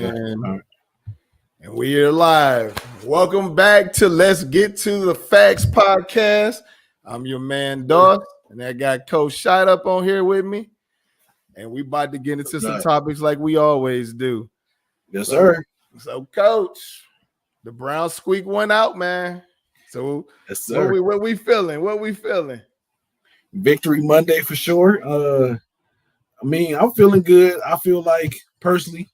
And we are live. Welcome back to Let's Get to the Facts podcast. I'm your man, Doss, and I got Coach Shot up on here with me. And we about to get into some topics like we always do. Yes, sir. So, Coach, the Browns squeak one out, man. So, yes, sir. What we feeling? What we feeling? Victory Monday for sure. I'm feeling good. I feel like, personally,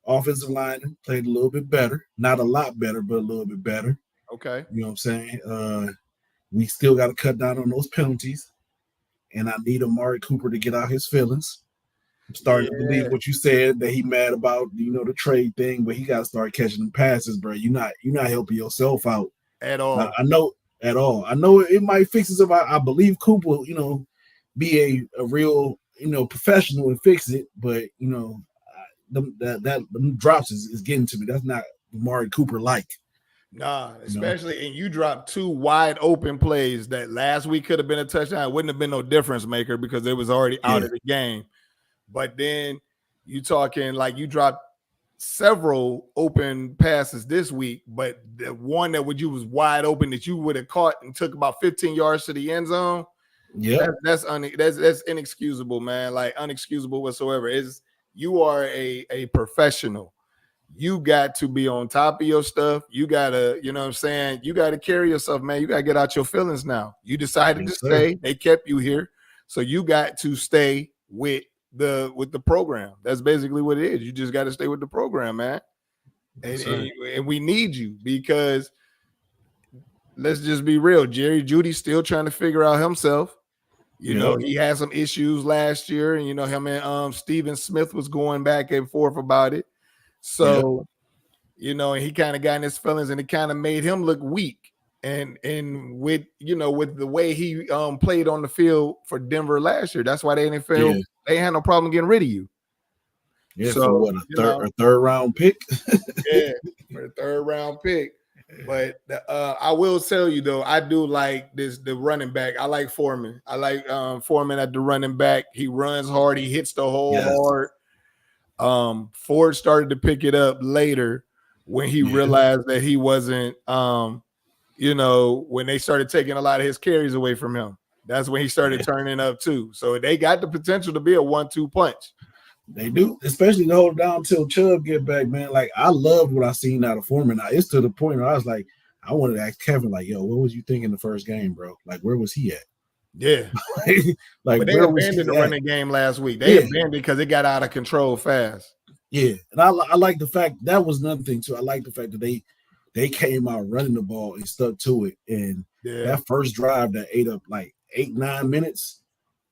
offensive line played a little bit better. Not a lot better, but a little bit better. Okay. You know what I'm saying? We still got to cut down on those penalties. And I need Amari Cooper to get out his feelings. I'm starting to believe what you said, that he mad about, the trade thing, but he got to start catching them passes, bro. You're not helping yourself out. At all. I know at all. I know it might fix itself. I believe Cooper will, be a real, professional and fix it, but them drops is getting to me. That's not Amari Cooper like. Nah, especially and you dropped two wide open plays that last week could have been a touchdown. It wouldn't have been no difference maker because it was already out of the game. But then you talking like you dropped several open passes this week, but the one that you was wide open that you would have caught and took about 15 yards to the end zone. Yeah, that's inexcusable, man. Like unexcusable whatsoever. You are a professional. You got to be on top of your stuff. You gotta, you know what I'm saying? You gotta carry yourself, man. You gotta get out your feelings now. You decided to stay. They kept you here. So you got to stay with the program. That's basically what it is. You just got to stay with the program, man. And we need you because let's just be real. Jerry Jeudy's still trying to figure out himself. You know, he had some issues last year, and him and Steven Smith was going back and forth about it. So, and he kind of got in his feelings, and it kind of made him look weak. And with with the way he played on the field for Denver last year, that's why they didn't feel they had no problem getting rid of you. Yeah, so for what, a third round pick? For the third round pick. But I will tell you though, I do like the running back. I like Foreman. I like Foreman at the running back. He runs hard. He hits the hole hard. Ford started to pick it up later when he realized that he wasn't, when they started taking a lot of his carries away from him. That's when he started turning up too. So they got the potential to be a 1-2 punch. They do, especially to hold down till Chubb get back, man. Like, I loved what I seen out of Foreman. It's to the point where I was like, I wanted to ask Kevin, like, yo, what was you thinking the first game, bro? Like, where was he at? Yeah. But they abandoned the running game last week. They abandoned because it got out of control fast. Yeah. And I like the fact that was another thing too. I like the fact that they came out running the ball and stuck to it. And that first drive that ate up like 8-9 minutes.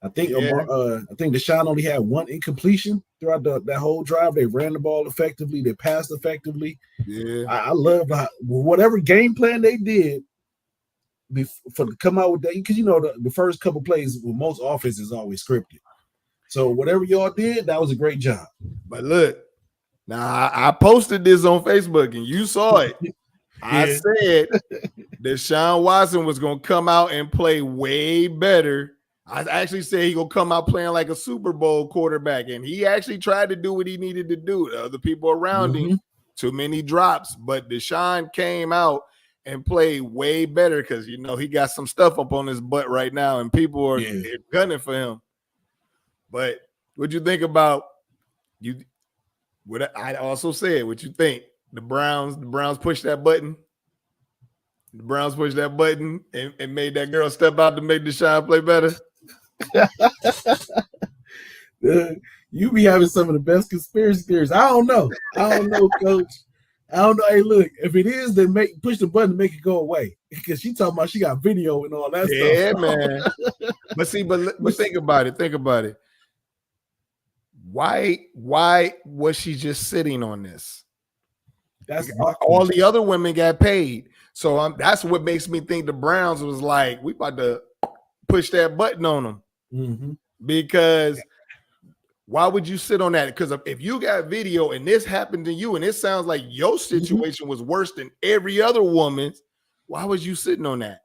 I think Deshaun only had one incompletion throughout that whole drive. They ran the ball effectively. They passed effectively. Yeah. I love whatever game plan they did for to come out with that, because the first couple plays with most offenses is always scripted. So whatever y'all did, that was a great job. But look, now I posted this on Facebook and you saw it. I said Deshaun Watson was gonna come out and play way better. I actually said he gonna come out playing like a Super Bowl quarterback, and he actually tried to do what he needed to do. The other people around him, too many drops, but Deshaun came out and played way better because he got some stuff up on his butt right now, and people are gunning for him. But what you think about you? What I also said, what you think? The Browns pushed that button. The Browns pushed that button and made that girl step out to make Deshaun play better. You be having some of the best conspiracy theories. I don't know, Coach. I don't know. Hey, look, if it is, then push the button to make it go away. Because she talking about she got video and all that stuff. Yeah, man. But think about it. Think about it. Why was she just sitting on this? That's all the other women got paid. So that's what makes me think the Browns was like, we about to push that button on them. Mm-hmm. Because why would you sit on that? Because if you got video and this happened to you and it sounds like your situation was worse than every other woman's, why was you sitting on that?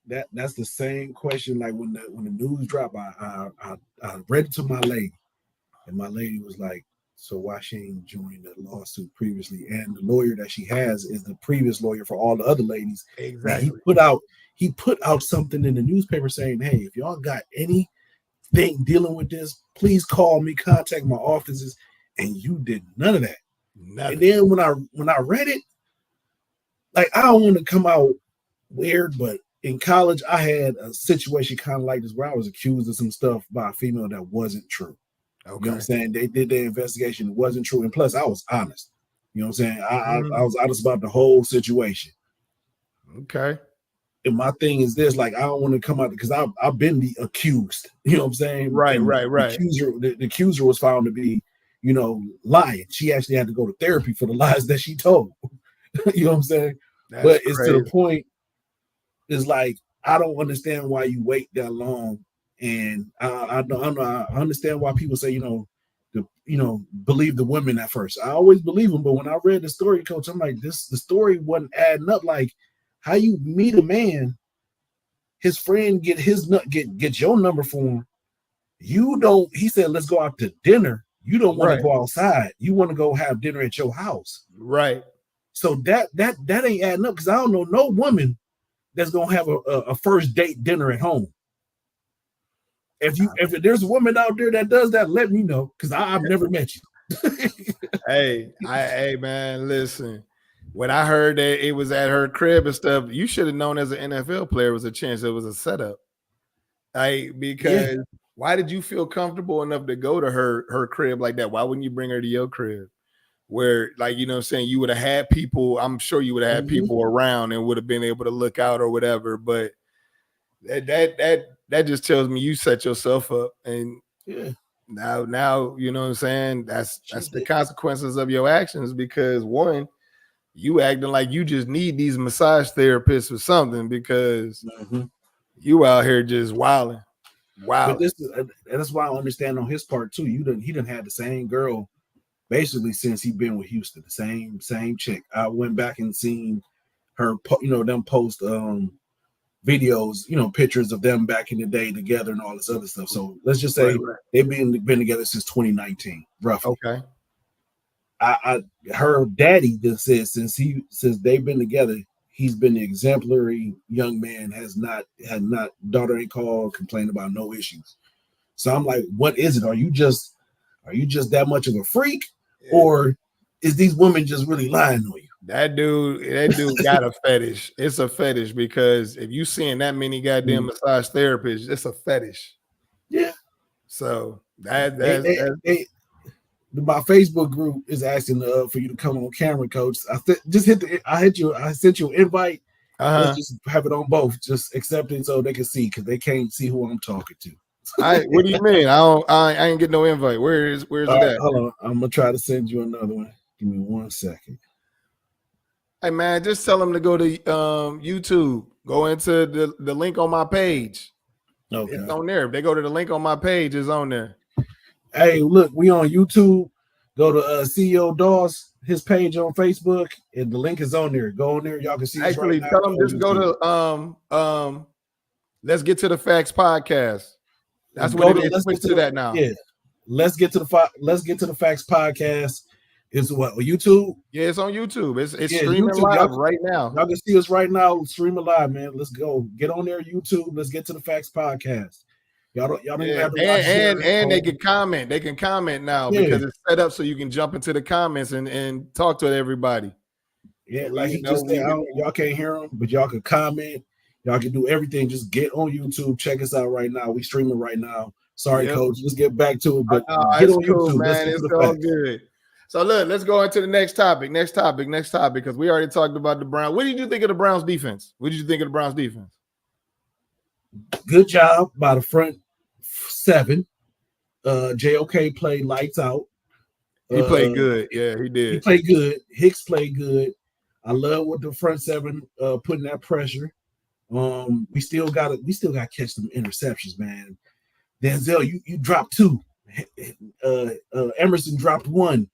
That's the same question. Like when the news dropped, I read it to my lady, and my lady was like, So why she ain't joined the lawsuit previously? And the lawyer that she has is the previous lawyer for all the other ladies. Exactly. And he put out something in the newspaper saying, "Hey, if y'all got anything dealing with this, please call me, contact my offices." And you did none of that. Nothing. And then when I read it, like, I don't want to come out weird, but in college I had a situation kind of like this where I was accused of some stuff by a female that wasn't true. Okay. You know what I'm saying? They did their investigation, it wasn't true, and plus I was honest. You know what I'm saying? I was honest about the whole situation. Okay. And my thing is this, like, I don't want to come out because I've been the accused. You know what I'm saying? Right. The accuser was found to be, lying. She actually had to go to therapy for the lies that she told. You know what I'm saying? That's but it's crazy. To the point, it's like, I don't understand why you wait that long. And I understand why people say, believe the women at first. I always believe them, but when I read the story, Coach, I'm like, the story wasn't adding up. Like, how you meet a man, his friend get your number for him. You don't. He said, "Let's go out to dinner." You don't want to go outside. You want to go have dinner at your house, right? So that ain't adding up, because I don't know no woman that's gonna have a first date dinner at home. If there's a woman out there that does that, let me know, because I've never met you. Hey, man, listen. When I heard that it was at her crib and stuff, you should have known as an NFL player it was a chance it was a setup. Because why did you feel comfortable enough to go to her crib like that? Why wouldn't you bring her to your crib? Where, like, you know what I'm saying, you would have had people, I'm sure you would have had people around and would have been able to look out or whatever. But that just tells me you set yourself up. And now you know what I'm saying? That's the consequences of your actions, because one, you acting like you just need these massage therapists or something, because you out here just wilding. Wow. But that's why I understand on his part too. He done had the same girl basically since he been with Houston, the same chick. I went back and seen her, them post videos, pictures of them back in the day together and all this other stuff. So let's just say they've been together since 2019, roughly. Okay. Her daddy just said since they've been together, he's been an exemplary young man. Had not daughter ain't called, complained about no issues. So I'm like, what is it? Are you just that much of a freak, or is these women just really lying on you? That dude got a fetish. It's a fetish, because if you seeing that many goddamn massage therapists, it's a fetish. Yeah. So my Facebook group is asking for you to come on camera, Coach. I sent you an invite. Let's just have it on both. Just accept it so they can see, because they can't see who I'm talking to. What do you mean? I ain't get no invite. Where's it at? Hold on. I'm gonna try to send you another one. Give me 1 second. Hey man, just tell them to go to YouTube. Go into the link on my page. Okay. It's on there. If they go to the link on my page, it's on there. Hey, look, we on YouTube. Go to CEO Dawes, his page on Facebook, and the link is on there. Go on there. Y'all can see. Actually, tell them just go to Let's Get to the Facts podcast. That's what it is. Switch to that now. Yeah, Let's Get to the Facts podcast. It's what, YouTube? Yeah, it's on YouTube. It's streaming YouTube, live right now. Y'all can see us right now, streaming live, man. Let's go. Get on there, YouTube. Let's Get to the Facts podcast. Y'all don't have to watch and they can comment. They can comment now because it's set up so you can jump into the comments and talk to everybody. Yeah, like he just said, y'all can't hear them, but y'all can comment. Y'all can do everything. Just get on YouTube. Check us out right now. We streaming right now. Sorry, Coach. Let's get back to it. But get on YouTube, man. It's all good. So look, let's go into the next topic, because we already talked about the Browns. What did you think of the Browns defense? Good job by the front seven. JOK played lights out. He played good. Yeah, he did. He played good. Hicks played good. I love what the front seven putting that pressure. We still got to catch some interceptions, man. Denzel, you dropped 2. Emerson dropped 1.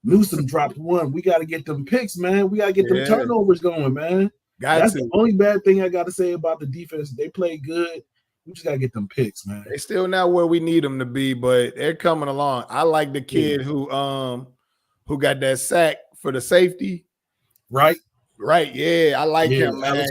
Newsom dropped 1. We got to get them picks, man. We got to get them turnovers going, man. That's the only bad thing I got to say about the defense. They played good. We just gotta get them picks, man. They still not where we need them to be, but they're coming along. I like the kid who got that sack for the safety. Right. Right, yeah, I like him, man.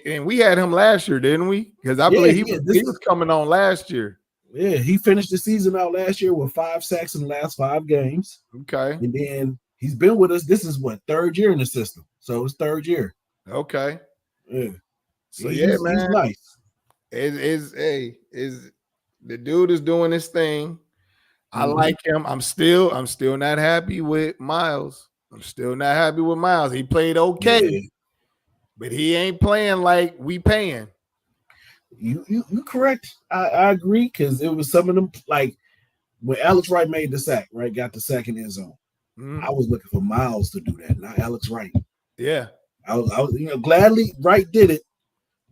And we had him last year, didn't we? Because I believe he was coming on last year. Yeah, he finished the season out last year with 5 sacks in the last 5 games. Okay. And then he's been with us. This is what, 3rd year in the system. So it's 3rd year. Okay. Yeah. So man, he's nice. Is the dude is doing his thing. I like him. I'm still not happy with Miles. He played okay, but he ain't playing like we paying. You correct. I agree, because it was some of them, like when Alex Wright made the sack, right? Got the sack in his zone. I was looking for Miles to do that, not Alex Wright. Yeah. I was gladly Wright did it,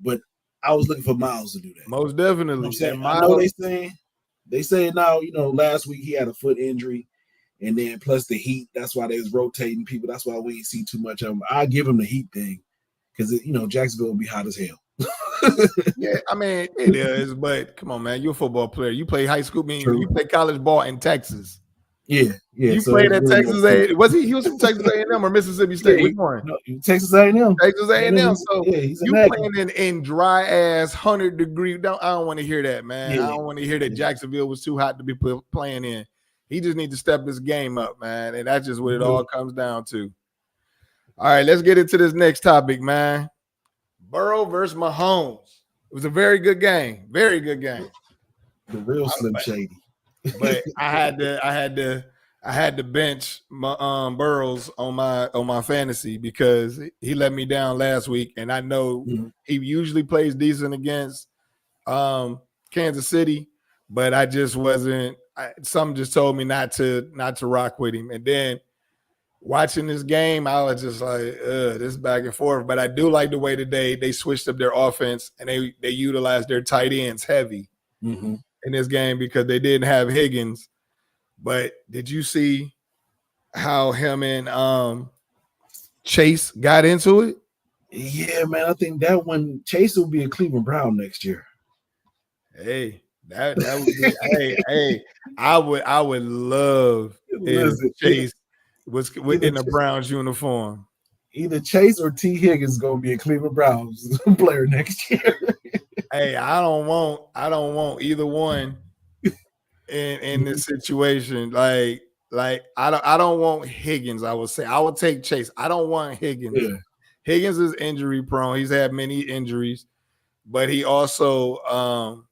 but I was looking for Miles to do that. Most definitely. You know I know they say now, last week he had a foot injury, and then plus the heat. That's why they was rotating people. That's why we ain't see too much of him. I give him the heat thing, because Jacksonville will be hot as hell. Yeah, I mean it is, but come on, man, you're a football player. You play high school, you play college ball in Texas. Yeah. You played at Texas A. Was he was from Texas A&M or Mississippi State? Which one? No, Texas A&M. Texas A&M. So you playing in dry ass 100-degree. I don't want to hear that, man. I don't want to hear that Jacksonville was too hot to be playing in. He just needs to step his game up, man, and that's just what it all comes down to. All right, let's get into this next topic, man. Burrow versus Mahomes. It was a very good game. Very good game. The real Slim Shady. But I had to bench my Burrows on my fantasy because he let me down last week, and I know he usually plays decent against Kansas City, but I just wasn't. Something just told me not to rock with him, and then watching this game, I was just like, this back and forth. But I do like the way today they switched up their offense and they utilized their tight ends heavy in this game because they didn't have Higgins. But did you see how him and Chase got into it? Yeah, man. I think that one Chase will be a Cleveland Brown next year. Hey, that would be hey. I would love if Chase was in a Browns uniform. Either Chase or T. Higgins gonna be a Cleveland Browns player next year. Hey, I don't want either one in this situation. Like I don't want Higgins. I would say I would take Chase. I don't want Higgins. Yeah. Higgins is injury prone. He's had many injuries, but he also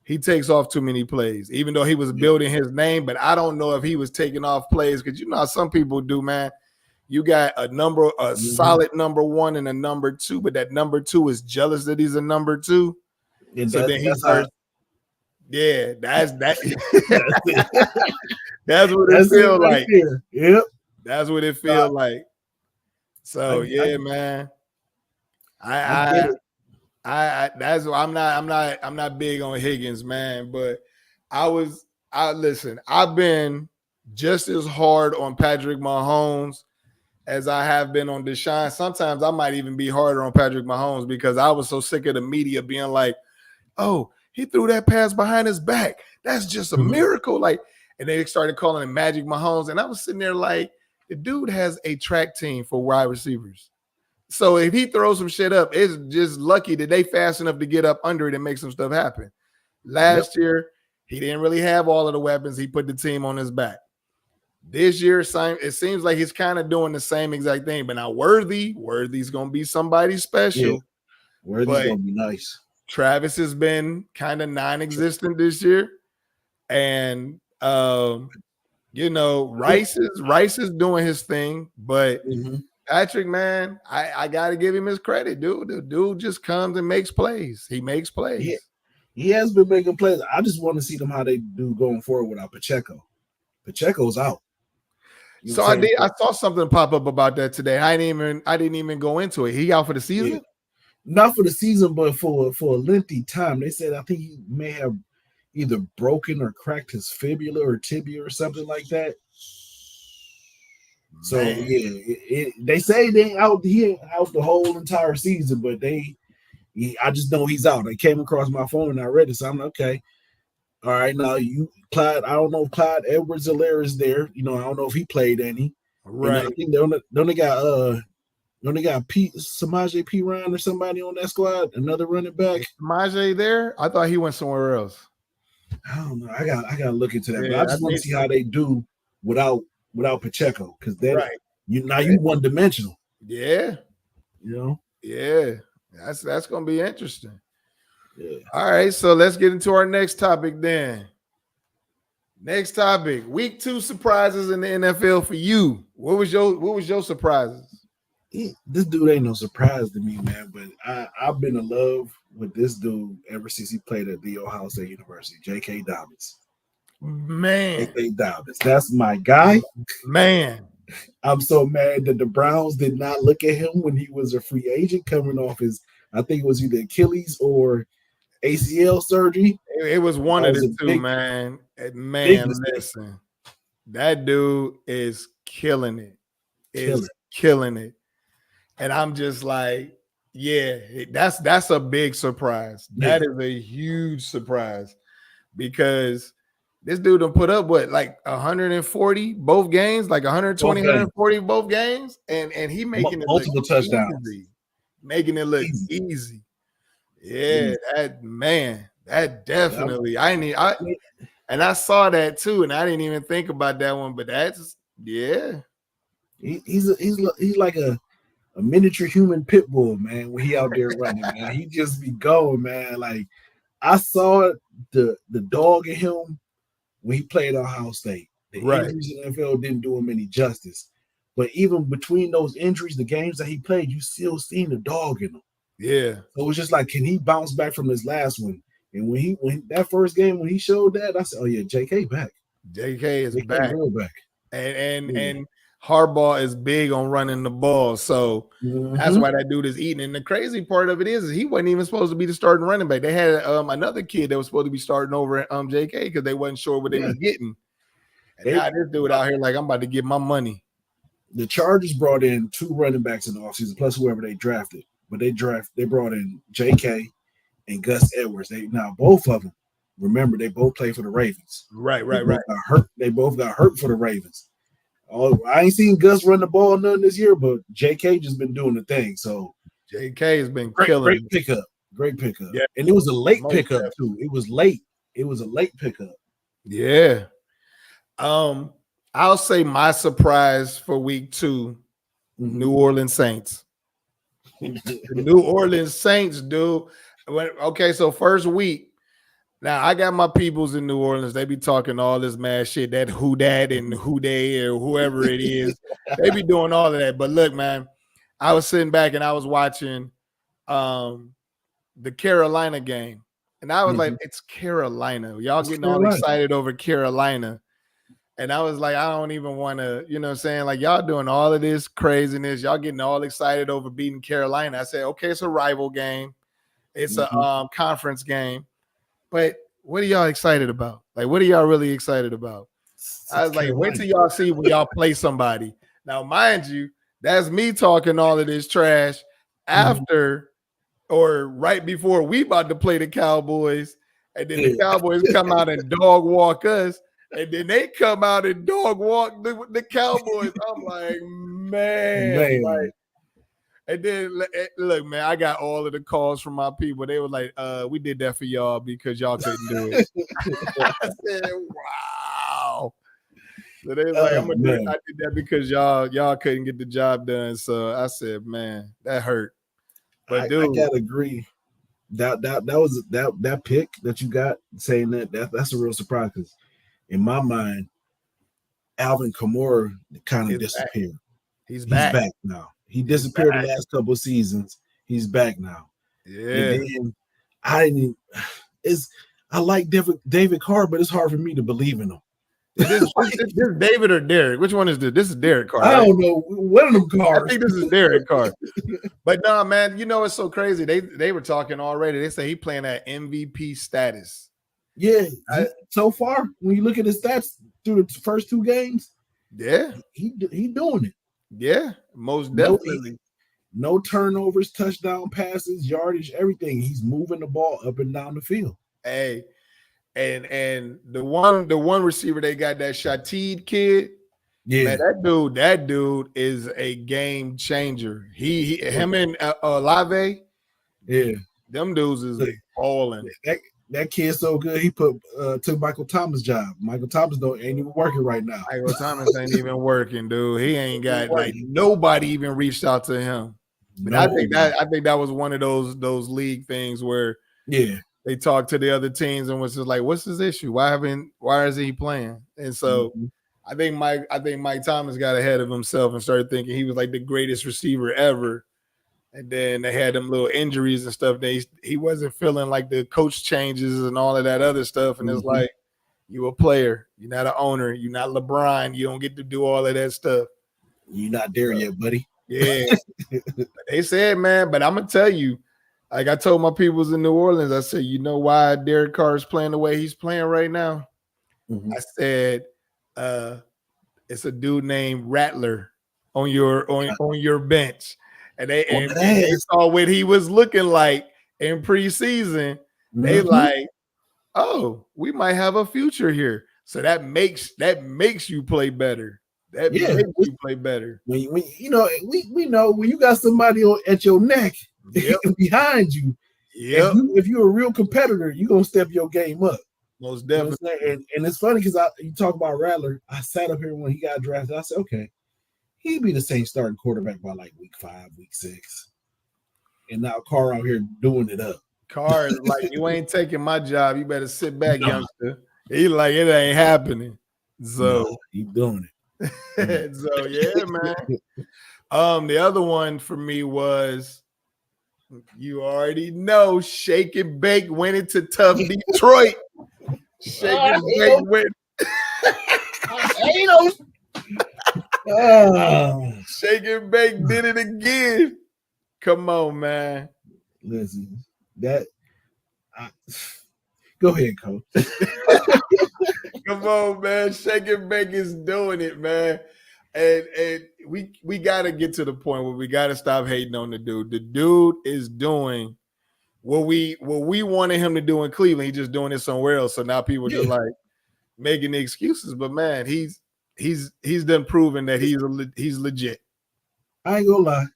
he takes off too many plays, even though he was building his name. But I don't know if he was taking off plays because how some people do, man. You got a solid number one and a number two, but that number two is jealous that he's a number two. And so then he starts. Yeah, that's that's what it feels like. Yep, that's what it feels like. So man. That's why I'm not big on Higgins, man. But I've been just as hard on Patrick Mahomes as I have been on Deshaun. Sometimes I might even be harder on Patrick Mahomes because I was so sick of the media being like, oh, he threw that pass behind his back. That's just a miracle. Like, and they started calling him Magic Mahomes. And I was sitting there like, the dude has a track team for wide receivers. So if he throws some shit up, it's just lucky that they fast enough to get up under it and make some stuff happen. Last year, he didn't really have all of the weapons. He put the team on his back. This year, it seems like he's kind of doing the same exact thing. But now Worthy's going to be somebody special. Yeah. Worthy's going to be nice. Travis has been kind of non-existent this year. And, Rice is doing his thing. But Patrick, man, I got to give him his credit, dude. The dude just comes and makes plays. He makes plays. Yeah. He has been making plays. I just want to see them how they do going forward without Pacheco. Pacheco's out. So I saw something pop up about that today. I didn't even go into it. He out for the season? Yeah. Not for the season, but for a lengthy time. They said I think he may have either broken or cracked his fibula or tibia or something like that. So they say he ain't out the whole entire season, but they I just know he's out. It came across my phone and I read it. So I'm like, okay. All right, now Clyde. I don't know if Clyde Edwards-Helaire is there. I don't know if he played any. Right. I think they got Samaje Perine or somebody on that squad, another running back. Samaje there? I thought he went somewhere else. I don't know. I gotta look into that. But I just want to see how they do without Pacheco, because then you one dimensional. Yeah. Yeah. That's gonna be interesting. Yeah. All right, so let's get into our next topic then. Next topic: Week 2 surprises in the NFL for you. What was your surprises? This dude ain't no surprise to me, man. But I've been in love with this dude ever since he played at the Ohio State University. J.K. Dobbins. Man, J.K. Dobbins. That's my guy. Man, I'm so mad that the Browns did not look at him when he was a free agent coming off his, I think it was either Achilles or ACL surgery. It was one of the two, man. Man, listen, that dude is killing it. Killing it. And I'm just like, yeah, that's a big surprise. Yeah. That is a huge surprise because this dude done put up like 140 both games, like 120, 140 both games, and he making multiple touchdowns, making it look easy. Yeah, that definitely. And I saw that too, and I didn't even think about that one, but that's He's like a miniature human pit bull, man. When he out there running, man, he just be going, man. Like I saw the dog in him when he played Ohio State. The injuries in the NFL didn't do him any justice. But even between those injuries, the games that he played, you still seen the dog in him. Yeah. So it was just like, can he bounce back from his last one? And when that first game, when he showed that, I said, oh yeah, JK back. JK is back. And Harbaugh is big on running the ball. So that's why that dude is eating. And the crazy part of it is he wasn't even supposed to be the starting running back. They had another kid that was supposed to be starting over at JK because they wasn't sure what they was getting. And now this dude out here like, I'm about to get my money. The Chargers brought in 2 running backs in the offseason, plus whoever they drafted. But they brought in JK and Gus Edwards. Both of them, remember, they both play for the Ravens. Right. They both got hurt for the Ravens. I ain't seen Gus run the ball none this year, but JK just been doing the thing. So JK has been killing. Great pickup. Yeah. And it was a late pickup too. It was late. It was a late pickup. Yeah. I'll say my surprise for week 2, New Orleans Saints. The New Orleans Saints, dude. Okay, so first week. Now I got my peoples in New Orleans. They be talking all this mad shit. That who that and who they or whoever it is. They be doing all of that. But look, man, I was sitting back and I was watching the Carolina game, and I was like, "It's Carolina. Y'all getting all excited over Carolina." And I was like, I don't even want to, you know what I'm saying? Like, y'all doing all of this craziness. Y'all getting all excited over beating Carolina. I said, okay, it's a rival game. It's a conference game. But what are y'all excited about? Like, what are y'all really excited about? I was like, wait till y'all see when y'all play somebody. Now, mind you, that's me talking all of this trash after or right before we about to play the Cowboys. And then the Cowboys come out and dog walk us. And then they come out and dog walk the Cowboys. I'm like, man. Like, and then, look, man, I got all of the calls from my people. They were like, we did that for y'all because y'all couldn't do it. I said, wow. So they was like, I did that because y'all couldn't get the job done. So I said, man, that hurt. But dude, I gotta agree. That pick that you got saying that's a real surprise because in my mind, Alvin Kamara kind of disappeared. He's back now. He disappeared the last couple of seasons. He's back now. Yeah. And then I like David Carr, but it's hard for me to believe in him. Is this David or Derek? Which one is this? This is Derek Carr. I don't know. One of them cars. I think this is Derek Carr. But no, man, you know it's so crazy. They were talking already. They say he playing at MVP status. Yeah, so far when you look at his stats through the first 2 games, yeah, he doing it. Yeah, most definitely. no turnovers, touchdown passes, yardage, everything. He's moving the ball up and down the field. Hey, and the one receiver they got, that Shateed kid. Yeah, man, that dude is a game changer. Him and Olave, yeah, them dudes is balling. That kid's so good. He took Michael Thomas' job. Michael Thomas ain't even working right now. Michael Thomas ain't even working, dude. He ain't got like nobody even reached out to him. But I think that was one of those league things where they talked to the other teams and was just like, what's his issue? Why isn't he playing? And so I think Mike Thomas got ahead of himself and started thinking he was like the greatest receiver ever. And then they had them little injuries and stuff. He wasn't feeling like the coach changes and all of that other stuff. And it's like, you a player. You're not an owner. You're not LeBron. You don't get to do all of that stuff. You're not there yet, buddy. Yeah. They said, man, but I'm going to tell you, like I told my peoples in New Orleans, I said, you know why Derek Carr is playing the way he's playing right now? I said, it's a dude named Rattler on your bench. And they saw what he was looking like in preseason. They like, oh, we might have a future here. So that makes you play better. That makes you play better. When we know when you got somebody at your neck behind you. Yeah. If you're a real competitor, you're gonna step your game up. Most definitely. You know and it's funny because you talk about Rattler. I sat up here when he got drafted. I said, okay. He'd be the same starting quarterback by like week 5, week 6. And now Carr out here doing it up. Carr is like, you ain't taking my job. You better sit back, youngster. He like, it ain't happening. So he's doing it. So yeah, man. The other one for me was, you already know, Shake and Bake went into tough Detroit. Shake and Bake went. Shake and Bake did it again. Come on, man. Listen, go ahead, coach. Come on, man. Shake and Bake is doing it, man. And we got to get to the point where we got to stop hating on the dude. The dude is doing what we wanted him to do in Cleveland. He's just doing it somewhere else. So now people just like making the excuses. But man, he's done proven that he's legit. I ain't gonna lie.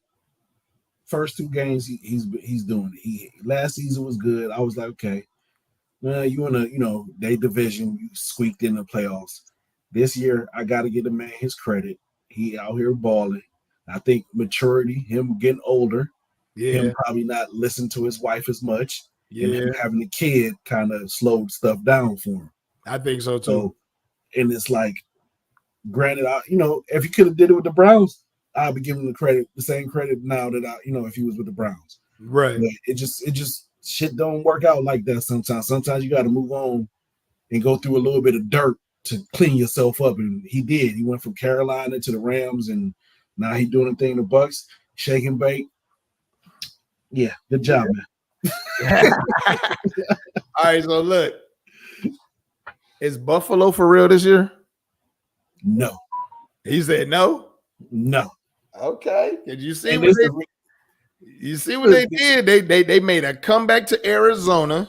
First 2 games, he's doing it. Last season was good. I was like, okay, well, you in they division, you squeaked in the playoffs. This year, I got to give the man his credit. He out here balling. I think maturity, him getting older, him probably not listening to his wife as much, and him having a kid kind of slowed stuff down for him. I think so too. And it's like, granted, if he could have did it with the Browns, I'll be giving him the same credit now that if he was with the Browns. Right. But it just shit don't work out like that sometimes. Sometimes you got to move on and go through a little bit of dirt to clean yourself up. And he did. He went from Carolina to the Rams, and now he's doing the thing in the Bucs. Shake and Bake. Yeah, good job, man. All right, so look. Is Buffalo for real this year? No. He said no? No. Okay. Did you see what they did? They made a comeback to Arizona.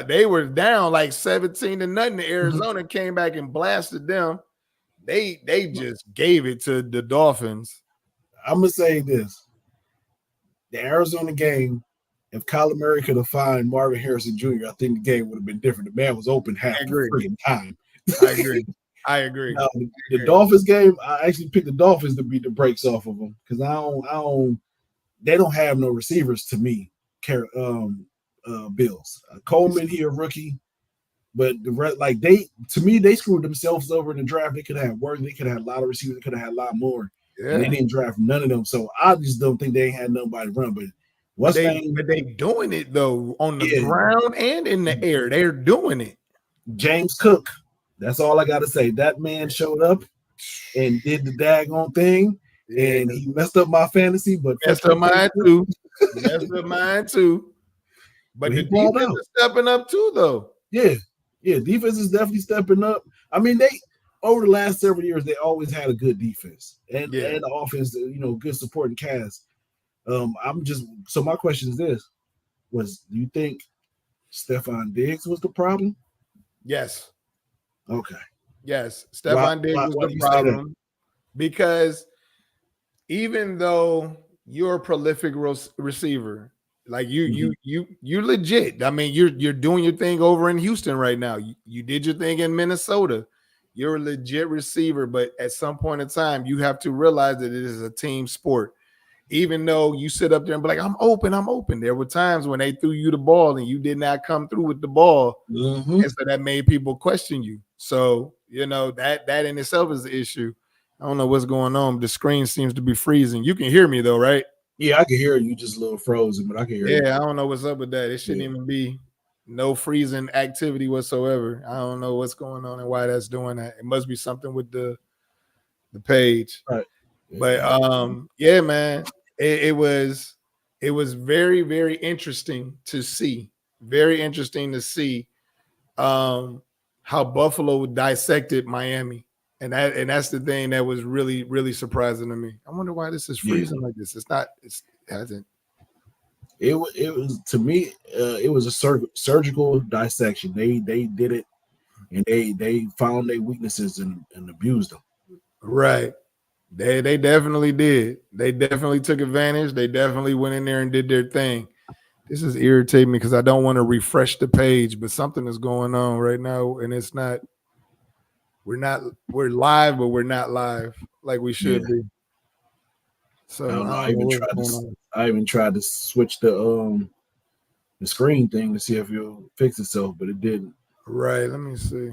They were down like 17-0 to Arizona, came back and blasted them. They just gave it to the Dolphins. I'm gonna say this. The Arizona game, if Kyler Murray could have found Marvin Harrison Jr., I think the game would have been different. The man was open half the freaking time. I agree. Now, the Dolphins game, I actually picked the Dolphins to beat the brakes off of them because they don't have no receivers to me. Bills. Coleman, he a rookie, but they screwed themselves over in the draft. They could have worked. They could have had a lot of receivers. They could have had a lot more. Yeah. And they didn't draft none of them. So I just don't think they had nobody to run. But they doing it though on the ground and in the air. They're doing it. James Cook. That's all I got to say. That man showed up and did the daggone thing, and he messed up my fantasy. But messed up mine too. But the defense is stepping up too, though. Yeah, defense is definitely stepping up. I mean, they over the last several years they always had a good defense and the offense, good supporting cast. So my question is this: do you think Stephon Diggs was the problem? Yes. Okay. Yes. Stephon Diggs was why the do you say that? problem because even though you're a prolific receiver, like you legit. I mean, you're doing your thing over in Houston right now. You did your thing in Minnesota. You're a legit receiver, but at some point in time, you have to realize that it is a team sport. Even though you sit up there and be like, I'm open. There were times when they threw you the ball and you did not come through with the ball. Mm-hmm. And so that made people question you. So, that in itself is the issue. I don't know what's going on. The screen seems to be freezing. You can hear me though, right? Yeah, I can hear you, just a little frozen, but I can hear you. Yeah, I don't know what's up with that. It shouldn't even be no freezing activity whatsoever. I don't know what's going on and why that's doing that. It must be something with the page. Right. But yeah, man, it was very, very interesting to see. Very interesting to see how Buffalo dissected Miami. And that's the thing that was really, really surprising to me. I wonder why this is freezing like this. It hasn't. It was to me. It was a surgical dissection. They did it, and they found their weaknesses and abused them. Right. They definitely did. They definitely took advantage. They definitely went in there and did their thing. This is irritating me because I don't want to refresh the page, but something is going on right now, and it's not. We're live, but we're not live like we should be. So I even tried to switch the screen thing to see if it'll fix itself, but it didn't. Right. Let me see.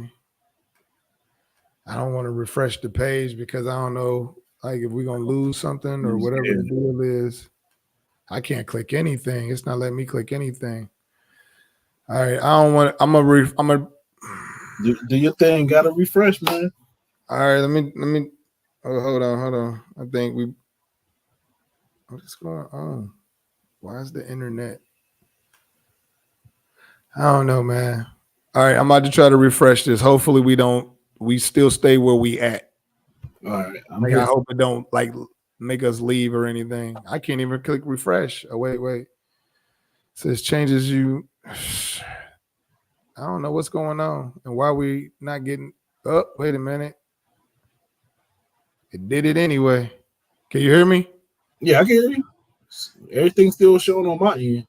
I don't want to refresh the page because I don't know, like, if we're gonna lose something or whatever the deal is. I can't click anything. It's not letting me click anything. All right. I don't want. I'm gonna. Do your thing. Got to refresh, man. All right. Let me. Oh, hold on. I think what's going on? Why is the internet? I don't know, man. All right. I'm about to try to refresh this. Hopefully we still stay where we at. All right. I hope it don't make us leave or anything. I can't even click refresh. Oh, wait. It says changes you. I don't know what's going on and why we not getting up. Wait a minute. It did it anyway. Can you hear me? Yeah, I can hear you. Everything's still showing on my end.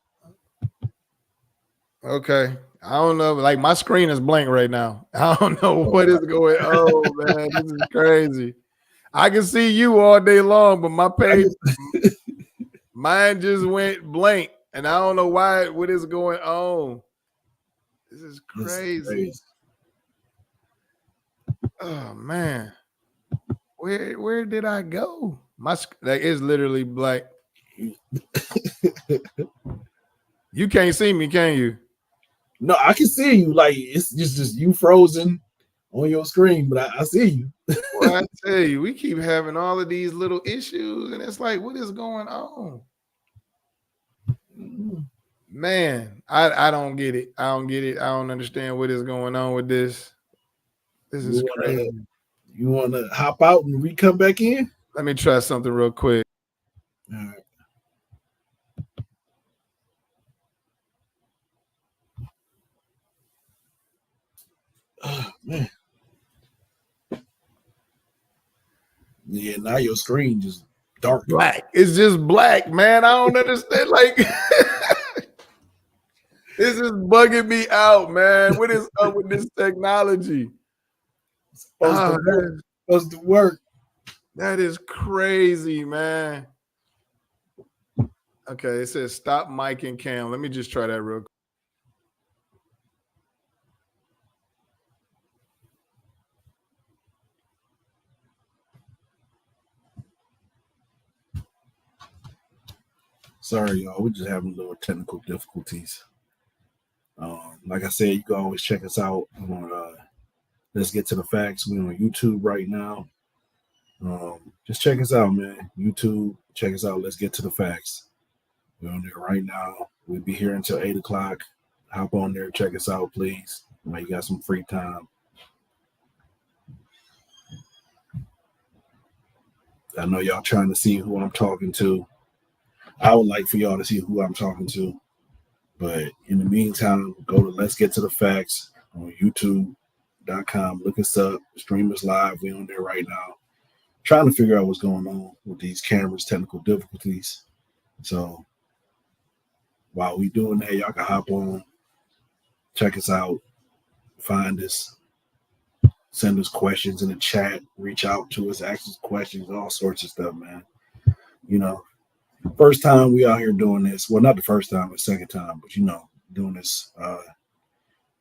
Okay. I don't know. Like, my screen is blank right now. I don't know what is going on. Oh, man, this is crazy. I can see you all day long, but my page, mine just went blank, and I don't know why. What is going on? This is crazy. Oh man, where did I go? It's literally blank. You can't see me, can you? No, I can see you. Like, it's just you frozen on your screen, but I see you. Well, I tell you, we keep having all of these little issues, and it's like, what is going on? Man, I don't get it. I don't understand what is going on with this. This is crazy. You want to hop out and come back in? Let me try something real quick. All right. Oh, man. Yeah, now your screen just dark. Black. It's just black, man. I don't understand. Like, this is bugging me out, man. What is up with this technology? It's supposed to work. That is crazy, man. Okay, it says stop mic and cam. Let me just try that real quick. Sorry, y'all. We're just having a little technical difficulties. Like I said, you can always check us out on Let's Get to the Facts. We're on YouTube right now. Just check us out, man. YouTube, check us out. Let's Get to the Facts. We're on there right now. We'll be here until 8 o'clock. Hop on there, check us out, please. When you got some free time. I know y'all trying to see who I'm talking to. I would like for y'all to see who I'm talking to. But in the meantime, go to Let's Get to the Facts on YouTube.com. Look us up. Stream us live. We're on there right now. Trying to figure out what's going on with these cameras, technical difficulties. So while we doing that, y'all can hop on, check us out, find us, send us questions in the chat, reach out to us, ask us questions, all sorts of stuff, man. You know, first time we out here doing this. Well, not the first time, the second time, but doing this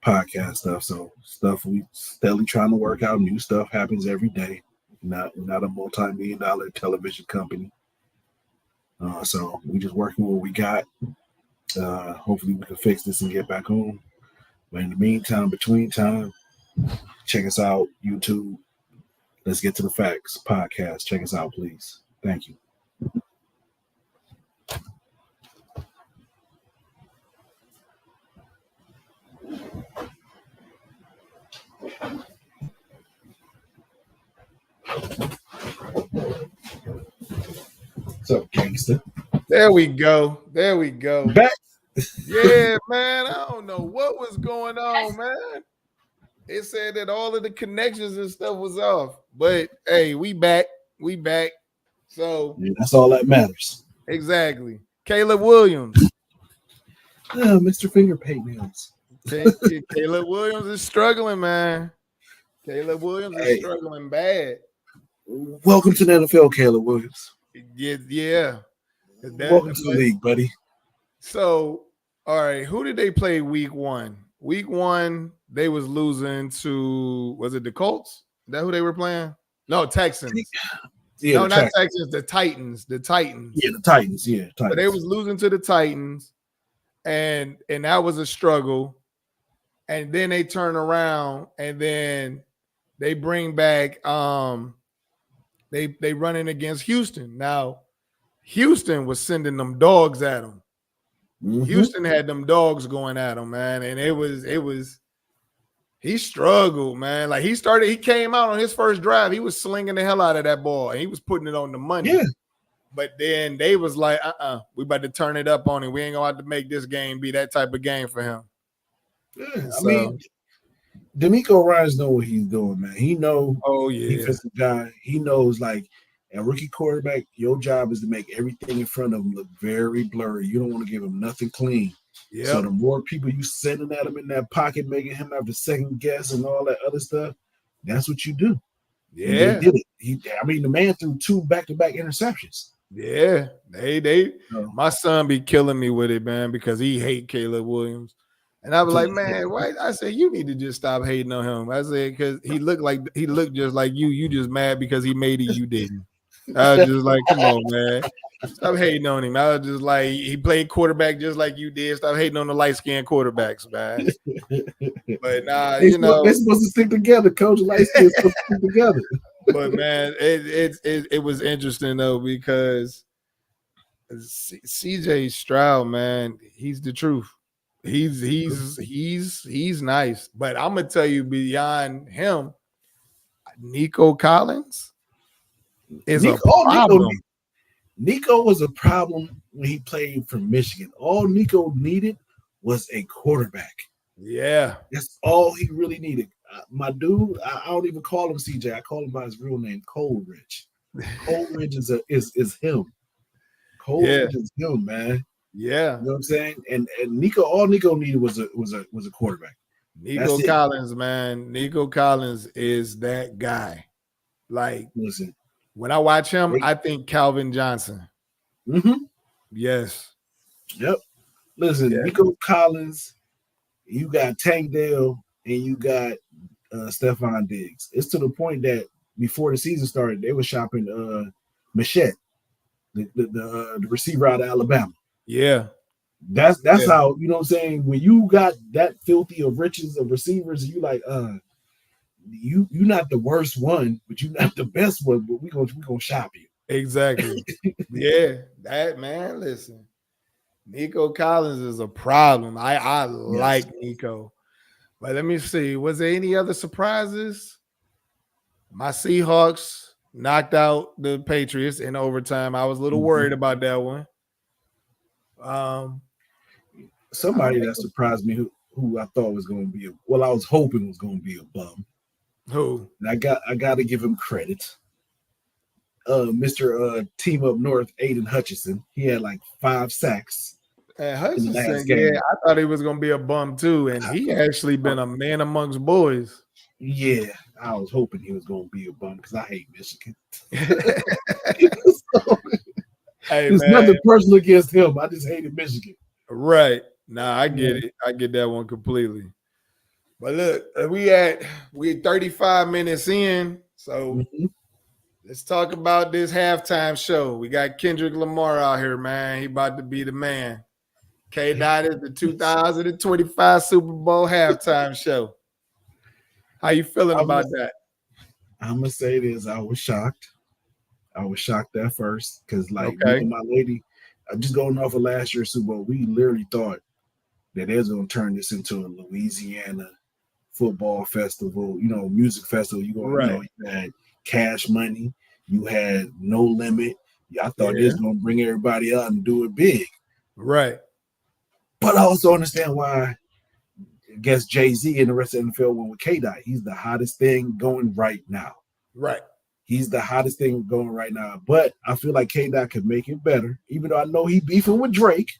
podcast stuff. So stuff we steadily trying to work out. New stuff happens every day. Not a multi-million-dollar television company. So we just working what we got. Hopefully we can fix this and get back on. But in the meantime, between time, check us out, YouTube. Let's Get to the Facts podcast. Check us out, please. Thank you. What's up, gangster? There we go. Back. Yeah, man. I don't know what was going on, man. It said that all of the connections and stuff was off. But hey, we back. So yeah, that's all that matters. Exactly. Caleb Williams. Mr. Finger Paint Nails. Caleb Williams is struggling, man. Caleb Williams is struggling bad. Welcome to the NFL, Caleb Williams. Yeah. Welcome to the league, buddy. So, all right, who did they play week one? Week one, they was losing to, was it the Colts? Is that who they were playing? No, Texans. Yeah, no, not Texans, the Titans. The Titans. Yeah, the Titans. Yeah, Titans. So they was losing to the Titans, and that was a struggle. And then they turn around and then they bring back they run in against Houston. Now, Houston was sending them dogs at them. Mm-hmm. Houston had them dogs going at him, man, and it was he struggled, man. Like he came out on his first drive, he was slinging the hell out of that ball, and he was putting it on the money. Yeah. But then they was like, we about to turn it up on him. We ain't gonna have to make this game be that type of game for him. Yeah, I mean, DeMeco Ryans know what he's doing, man. He know. Oh yeah, defensive guy. He knows, like, a rookie quarterback, your job is to make everything in front of him look very blurry. You don't want to give him nothing clean. Yep. So the more people you sending at him in that pocket, making him have to second guess and all that other stuff, that's what you do. Yeah, and they did it. The man threw 2 back-to-back interceptions. Yeah, my son be killing me with it, man, because he hate Caleb Williams. And I was like, man, why? I said, you need to just stop hating on him. I said, because he looked just like you. You just mad because he made it, you didn't. I was just like, come on, man. Stop hating on him. I was just like, he played quarterback just like you did. Stop hating on the light-skinned quarterbacks, man. But nah, they're supposed to stick together, coach. Light-skinned supposed to stick together. But man, it was interesting though, because CJ Stroud, man, he's the truth. He's nice. But I'm gonna tell you, beyond him, Nico Collins is a problem. Nico was a problem when he played for Michigan. All Nico needed was a quarterback. Yeah, that's all he really needed. My dude, I don't even call him CJ. I call him by his real name, Coleridge. Coleridge is him. Coleridge is him, man. Yeah, you know what I'm saying. And Nico, all Nico needed was a quarterback. Nico Collins, man. Nico Collins is that guy. Like, listen, when I watch him, I think Calvin Johnson. Mm-hmm. Yes. Yep. Listen, Nico Collins, you got Tank Dell, and you got Stephon Diggs. It's to the point that before the season started, they were shopping Machette, the receiver out of Alabama. Yeah. That's how, you know what I'm saying? When you got that filthy of riches of receivers, you like, you're not the worst one, but you're not the best one, but we're gonna shop you. Exactly. Yeah, that, man, listen. Nico Collins is a problem. I like Nico. But let me see. Was there any other surprises? My Seahawks knocked out the Patriots in overtime. I was a little worried about that one. Somebody that surprised me who I thought was going to be I was hoping was going to be a bum. Who? And I got to give him credit. Mr. Team Up North, Aiden Hutchinson. He had like 5 sacks. And Hutchinson, yeah, I thought he was going to be a bum too, and he actually been a man amongst boys. Yeah, I was hoping he was going to be a bum because I hate Michigan. Hey, there's nothing personal against him. I just hated Michigan. Right. Nah, I get it. I get that one completely. But look, we're 35 minutes in, so let's talk about this halftime show. We got Kendrick Lamar out here, man. He about to be the man. K-Dot is the 2025 Super Bowl halftime show. How you feeling about that? I'm gonna say this. I was shocked. At first because, like, me and my lady, just going off of last year's Super Bowl, we literally thought that they was gonna turn this into a Louisiana football festival, music festival. You had Cash Money, you had No Limit. I thought they was gonna bring everybody out and do it big, right? But I also understand why. I guess Jay-Z and the rest of the NFL went with K-Dot. He's the hottest thing going right now. Right. He's the hottest thing going right now. But I feel like K-Dot could make it better. Even though I know he beefing with Drake.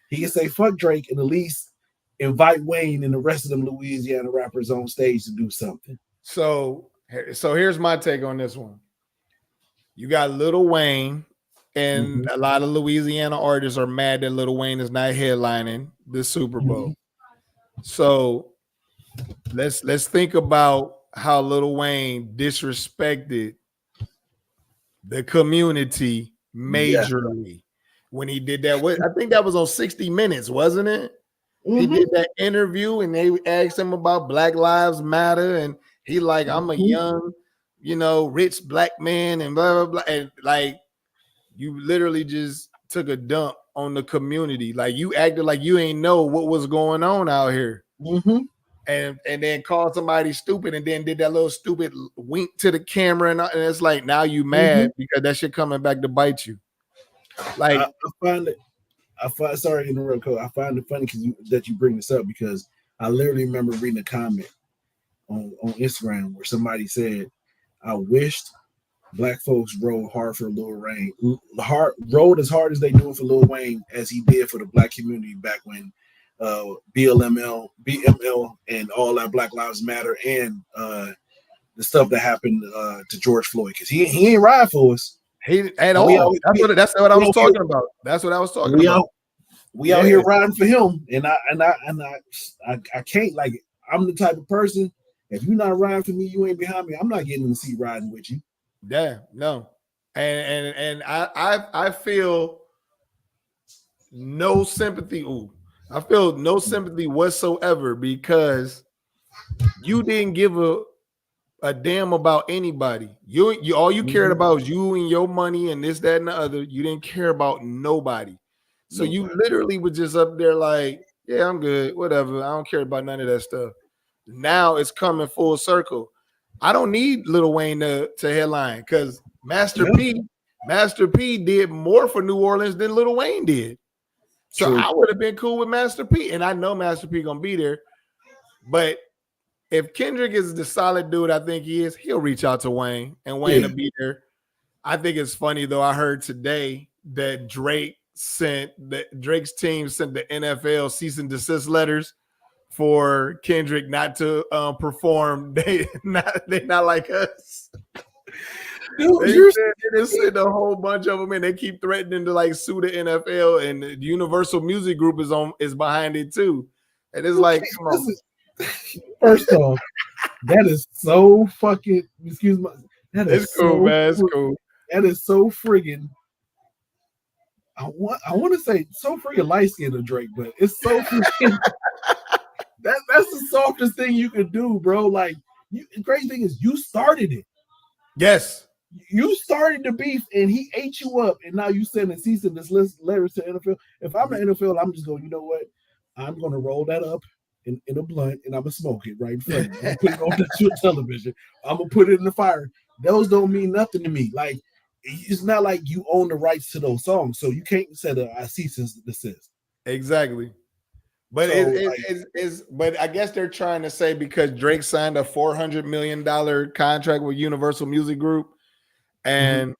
He can say fuck Drake and at least invite Wayne and the rest of them Louisiana rappers on stage to do something. So here's my take on this one. You got Lil Wayne, and a lot of Louisiana artists are mad that Lil Wayne is not headlining the Super Bowl. So let's think about how Lil Wayne disrespected the community majorly when he did that. I think that was on 60 Minutes, wasn't it? He did that interview and they asked him about Black Lives Matter, and he like, I'm a young, rich black man and blah, blah, blah. And like, you literally just took a dump on the community. Like, you acted like you ain't know what was going on out here. And then called somebody stupid and then did that little stupid wink to the camera. And it's like, now you mad because that shit coming back to bite you. Like, sorry to interrupt, Cole. I find it funny that you bring this up because I literally remember reading a comment on Instagram where somebody said, I wished black folks rode hard for Lil Wayne, rode as hard as they do for Lil Wayne as he did for the black community back when BML, and all that Black Lives Matter and the stuff that happened to George Floyd, because he ain't ride for us. He at all. That's what I was talking about. That's what I was talking about. We out here riding for him, and I can't, like, I'm the type of person, if you're not riding for me, you ain't behind me, I'm not getting in the seat riding with you. Yeah, no. And I feel no sympathy. I feel no sympathy whatsoever because you didn't give a damn about anybody. You all you cared about was you and your money and this, that, and the other. You didn't care about nobody. So you literally were just up there like, yeah, I'm good, whatever. I don't care about none of that stuff. Now it's coming full circle. I don't need Lil Wayne to headline because Master P did more for New Orleans than Lil Wayne did. So I would have been cool with Master P, and I know Master P gonna be there. But if Kendrick is the solid dude I think he is, he'll reach out to Wayne, and Wayne will be there. I think it's funny though. I heard today that Drake's team sent the NFL cease and desist letters for Kendrick not to perform. They not like us. Dude, they sent a whole bunch of them, and they keep threatening to like sue the NFL, and the Universal Music Group is behind it too. And it's like, come on. First off, that is so fucking. Excuse me. That is it's cool, man. It's cool. That is so friggin'. I want to say so friggin' light skinned of Drake, but it's so friggin'. That's the softest thing you can do, bro. Like, the crazy thing is, you started it. Yes. You started the beef and he ate you up, and now you sending cease and desist letters to NFL. If I'm an NFL, I'm just going, you know what? I'm going to roll that up in a blunt and I'm going to smoke it right in front of you. I'm put it on the television. I'm going to put it in the fire. Those don't mean nothing to me. Like, it's not like you own the rights to those songs, so you can't set a cease and desist. Exactly. But so, but I guess they're trying to say because Drake signed a $400 million contract with Universal Music Group, and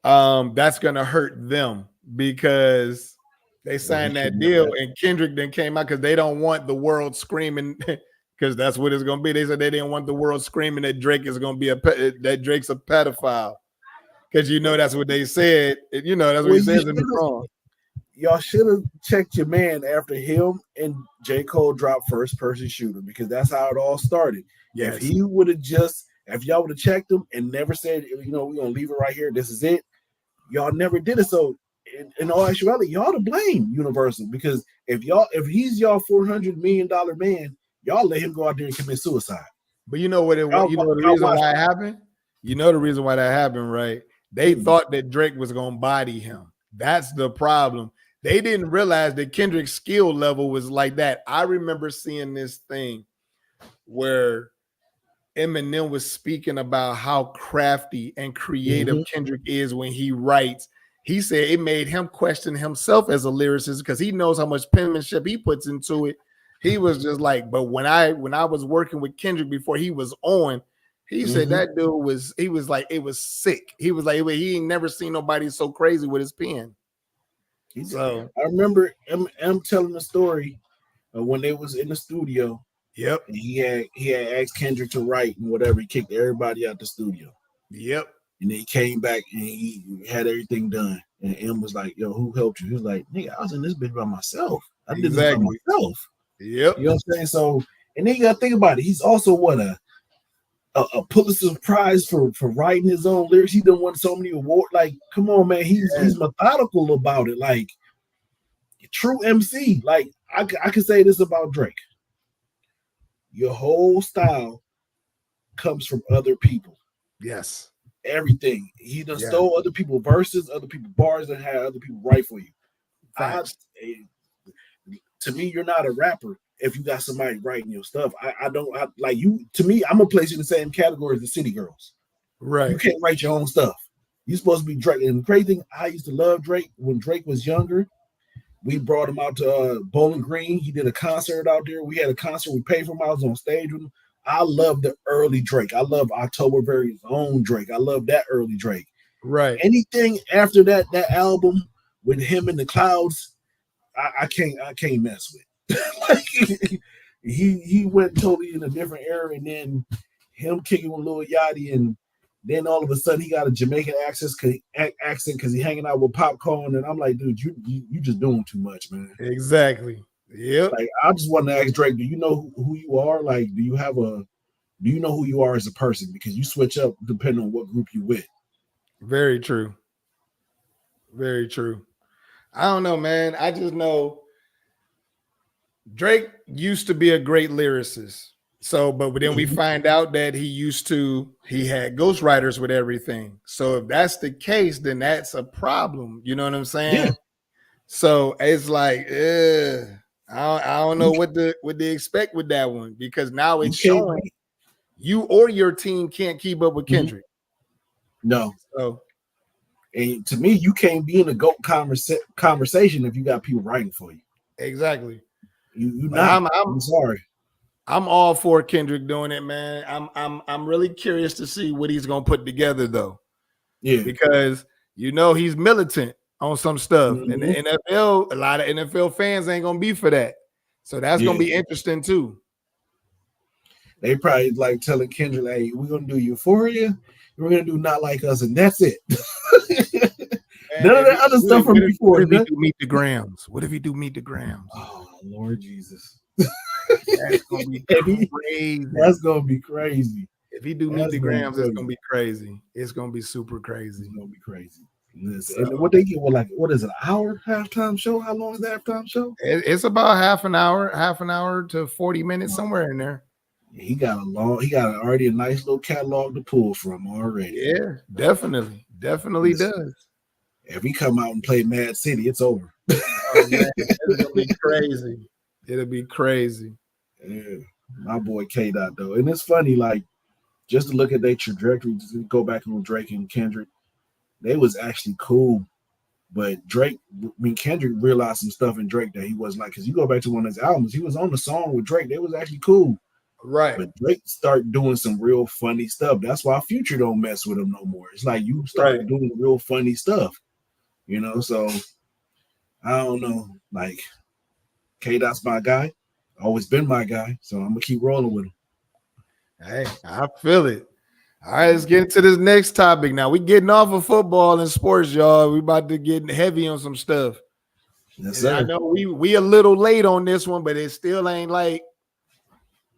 that's gonna hurt them because they signed that deal, and Kendrick then came out because they don't want the world screaming because that's what it's gonna be. They said they didn't want the world screaming that Drake is gonna be that Drake's a pedophile because that's what they said. That's what he says in the song. Y'all should have checked your man after him and J. Cole dropped First Person Shooter because that's how it all started. Yes. If y'all would have checked him and never said, we're gonna leave it right here, this is it, y'all never did it. So in all actuality, y'all to blame Universal because if he's y'all $400 million man, y'all let him go out there and commit suicide. But you know what the reason why it happened? You know the reason why that happened, right? They thought that Drake was gonna body him. That's the problem. They didn't realize that Kendrick's skill level was like that. I remember seeing this thing where Eminem was speaking about how crafty and creative Kendrick is when he writes. He said it made him question himself as a lyricist because he knows how much penmanship he puts into it. He was just like, but when I was working with Kendrick before he was on, he said that dude he was like, it was sick. He was like, he ain't never seen nobody so crazy with his pen. So I remember M telling the story when they was in the studio. Yep. And he had asked Kendrick to write and whatever. He kicked everybody out the studio. Yep. And then he came back and he had everything done. And M was like, "Yo, who helped you?" He was like, "Nigga, I was in this bitch by myself. I did this by myself." Yep. You know what I'm saying? So, and then you gotta think about it. He's also a Pulitzer Prize for writing his own lyrics. He done won so many awards. Like, come on, man. He's methodical about it. Like, true MC. Like, I can say this about Drake. Your whole style comes from other people. Yes. Everything. He done stole other people's verses, other people's bars, and had other people write for you. To me, you're not a rapper if you got somebody writing your stuff. I don't like you. To me, I'm gonna place you in the same category as the City Girls. Right. You can't write your own stuff. You're supposed to be Drake. And the crazy thing, I used to love Drake when Drake was younger. We brought him out to Bowling Green. He did a concert out there. We had a concert. We paid for him. I was on stage with him. I love the early Drake. I love October Very Own Drake. I love that early Drake. Right. Anything after that album with him in the clouds, I can't mess with. Like, he went totally in a different era, and then him kicking with Lil Yachty, and then all of a sudden he got a Jamaican accent because he hanging out with Popcorn, and I'm like, dude, you just doing too much, man. Exactly. Yep. Like, I just want to ask Drake, do you know who you are? Like, do you know who you are as a person? Because you switch up depending on what group you with. Very true. Very true. I don't know, man. I just know Drake used to be a great lyricist. So, but then we find out that he had ghostwriters with everything. So if that's the case, then that's a problem. You know what I'm saying? Yeah. So it's like, I don't know what to expect with that one, because now it's showing you or your team can't keep up with Kendrick. No. So, and to me, you can't be in a GOAT conversation if you got people writing for you. Exactly. You not. I'm sorry. I'm all for Kendrick doing it, man. I'm really curious to see what he's gonna put together, though. Yeah, because he's militant on some stuff, and the NFL, a lot of NFL fans ain't gonna be for that. So that's gonna be interesting too. They probably like telling Kendrick, "Hey, we're gonna do Euphoria. We're gonna do Not Like Us, and that's it." None of that other stuff from before. What if he do Meet the Grams? What if he do Meet the Grams? Oh, Lord Jesus. That's gonna be crazy. That's gonna be crazy. If he do Meet the Grams, it's gonna be crazy. It's gonna be super crazy. It's gonna be crazy. Listen, and what they get, what is it, an hour halftime show? How long is the halftime show? It's about half an hour to 40 minutes, somewhere in there. He got already a nice little catalog to pull from already. Yeah, definitely does. If he come out and play Mad City, it's over. Oh, man, it's gonna be crazy. It'll be crazy. Yeah, my boy K-Dot though, and it's funny, like, just to look at their trajectory, just to go back on Drake and Kendrick. they was actually cool. But Drake, Kendrick realized some stuff in Drake that he was like, because you go back to one of his albums, he was on the song with Drake. They was actually cool. Right. But Drake started doing some real funny stuff. That's why Future don't mess with him no more. It's like you start doing real funny stuff, you know? So I don't know. Like, K-Dot's my guy. Always been my guy. So I'm going to keep rolling with him. Hey, I feel it. All right, let's get into this next topic now. We getting off of football and sports, y'all. We about to get heavy on some stuff. Yes, sir. I know we a little late on this one, but it still ain't like,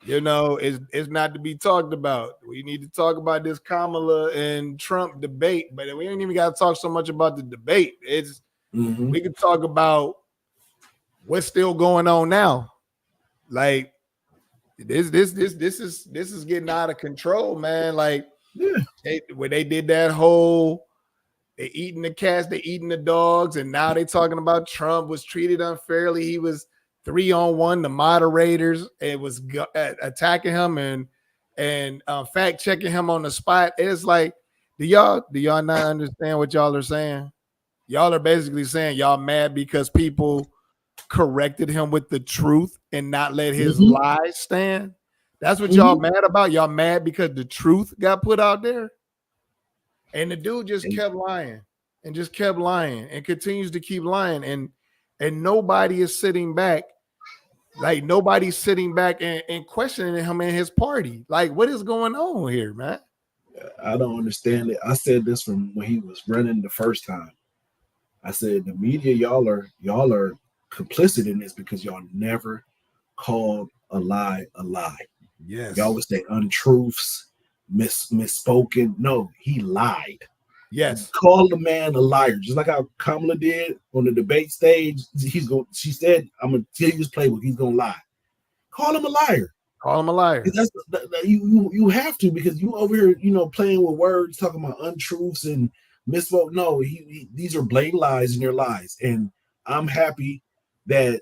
you know, it's not to be talked about. We need to talk about this Kamala and Trump debate, but we ain't even got to talk so much about the debate. It's we can talk about what's still going on now. Like this is getting out of control, man. Like when they did that whole they eating the cats, they eating the dogs, and now they talking about Trump was treated unfairly. He was 3-on-1. The moderators it was attacking him and fact checking him on the spot. It's like, do y'all not understand what y'all are saying? Y'all are basically saying y'all mad because people corrected him with the truth and not let his lies stand. That's what y'all mad about. Y'all mad because the truth got put out there, and the dude just kept lying and just kept lying and continues to keep lying, and nobody is sitting back. Like nobody's sitting back and questioning him and his party. Like, what is going on here, man? I don't understand it. I said this from when he was running the first time. I said the media, y'all are complicit in this because y'all never called a lie a lie. Yes. Y'all would say untruths, misspoken. No, he lied. Yes. Call the man a liar, just like how Kamala did on the debate stage. She said, "I'm gonna tell you this playbook. He's gonna lie." Call him a liar. Call him a liar. You have to, because you over here, you know, playing with words, talking about untruths and misspoke. No, these are blatant lies, and they're lies. And I'm happy that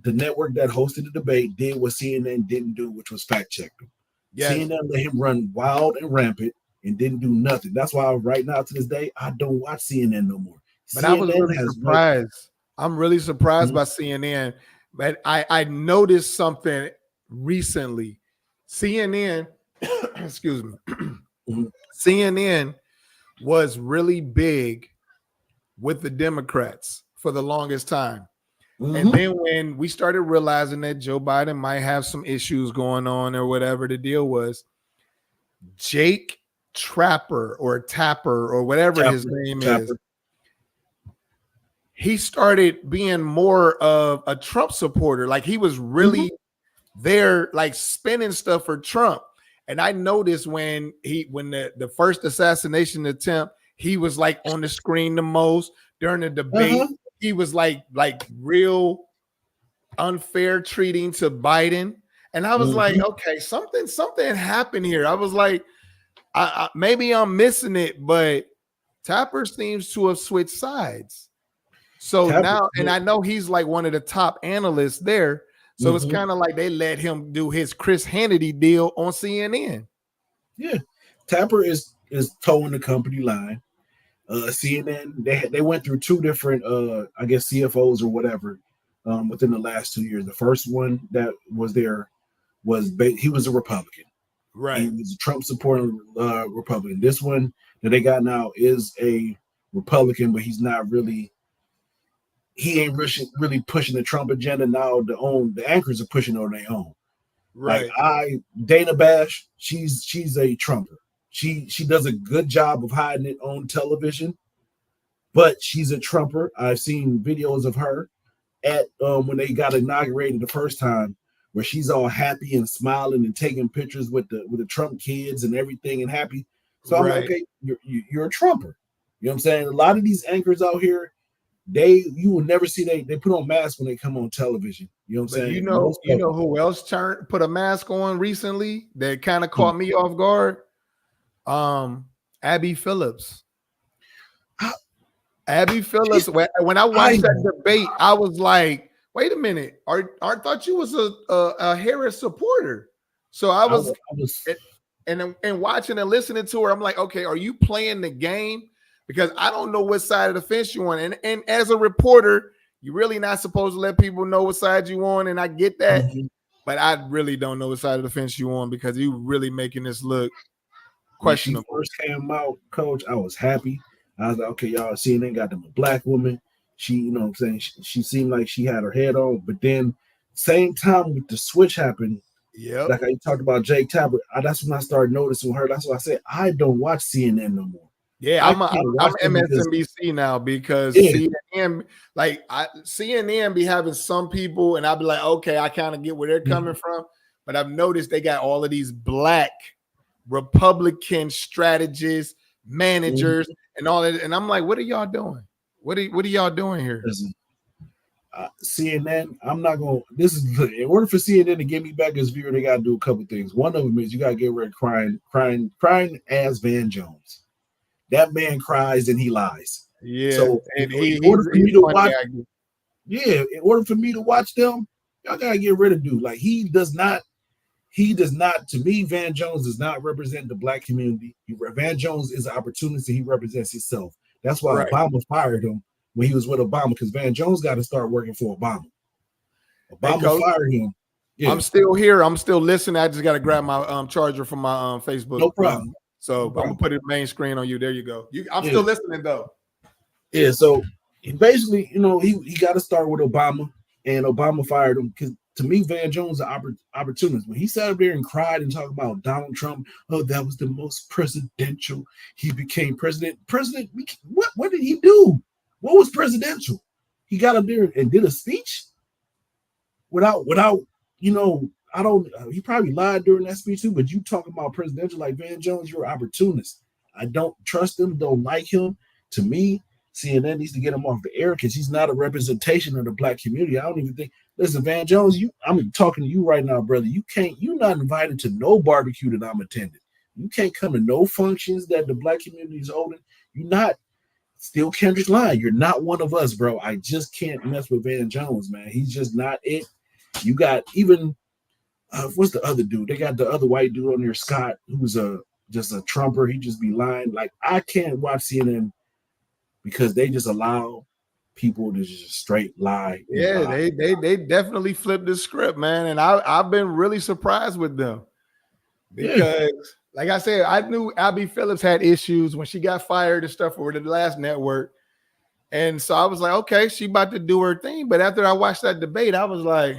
the network that hosted the debate did what CNN didn't do, which was fact check him. Yes. CNN let him run wild and rampant and didn't do nothing. That's why right now to this day, I don't watch CNN no more. But CNN I was really surprised. I'm really surprised by CNN. But I noticed something recently. CNN, excuse me, CNN was really big with the Democrats for the longest time. And then when we started realizing that Joe Biden might have some issues going on or whatever the deal was, Jake Tapper or whatever his name is, he started being more of a Trump supporter. Like he was really there, like spinning stuff for Trump. And I noticed when the first assassination attempt, he was like on the screen the most during the debate. He was like real unfair treating to Biden. And I was like, okay, something happened here. I was like, I maybe I'm missing it, but Tapper seems to have switched sides. So now, and I know he's like one of the top analysts there. So it's kind of like they let him do his Chris Hannity deal on CNN. Yeah. Tapper is towing the company line. CNN, they went through two different I guess CFOs or whatever within the last 2 years. The first one that was there he was a Republican. Right. He was a Trump supporting Republican. This one that they got now is a Republican, but he's not really. He ain't really pushing the Trump agenda now. The anchors are pushing on their own. Right. Like Dana Bash, she's a Trumper. She does a good job of hiding it on television, but she's a Trumper. I've seen videos of her at when they got inaugurated the first time, where she's all happy and smiling and taking pictures with the Trump kids and everything and happy. So I'm like, okay, you're a Trumper. You know what I'm saying? A lot of these anchors out here, you will never see they put on masks when they come on television. You know what I'm saying? You know who else put a mask on recently that kind of caught me off guard? Abby Phillips. Abby Phillips. When I watched that debate, I was like, wait a minute. I thought you was a Harris supporter. So I was and watching and listening to her, I'm like, okay, are you playing the game? because I don't know what side of the fence you on. And as a reporter, you're really not supposed to let people know what side you on. And I get that, but I really don't know what side of the fence you on because you really making this look questionable. When she first came out, Coach, I was happy. I was like, okay, y'all, CNN got them a black woman. She, you know what I'm saying? She seemed like she had her head on, but then same time with the switch happened, like I talked about Jake Tapper, that's when I started noticing her. That's why I said I don't watch CNN no more. Yeah, I'm MSNBC now because CNN, CNN be having some people, and I'll be like, okay, I kind of get where they're coming from, but I've noticed they got all of these black Republican strategists, managers, and all that, and I'm like, what are y'all doing? What are y'all doing here? Listen, CNN, I'm not going to, this is, in order for CNN to get me back as viewer, they got to do a couple things. One of them is you got to get rid of crying as Van Jones. That man cries and he lies. Yeah. So in order for me to watch them, y'all got to get rid of dude. Like he does not, to me, Van Jones does not represent the black community. Van Jones is an opportunist and he represents himself. That's why Obama fired him when he was with Obama, because Van Jones got to start working for Obama. Obama fired him. Yeah. I'm still here. I'm still listening. I just got to grab my charger from my Facebook. No problem. So I'm gonna put it main screen on you. There you go. I'm still listening though. Yeah. So basically, he got to start with Obama, and Obama fired him because to me, Van Jones is an opportunist. When he sat up there and cried and talked about Donald Trump, oh, that was the most presidential. He became president. What did he do? What was presidential? He got up there and did a speech without, he probably lied during that speech too, but you talking about presidential like Van Jones, you're an opportunist. I don't trust him, don't like him. To me, CNN needs to get him off the air because he's not a representation of the black community. I don't even think, listen, Van Jones, I'm talking to you right now, brother. You're not invited to no barbecue that I'm attending. You can't come to no functions that the black community is holding. You're not, still Kendrick Line. You're not one of us, bro. I just can't mess with Van Jones, man. He's just not it. You got even, what's the other dude? They got the other white dude on there, Scott, who's just a Trumper. He just be lying. Like, I can't watch CNN because they just allow people to just straight lie. Yeah, they definitely flipped the script, man. And I've been really surprised with them because, like I said, I knew Abby Phillips had issues when she got fired and stuff for the last network. And so I was like, okay, she about to do her thing. But after I watched that debate, I was like,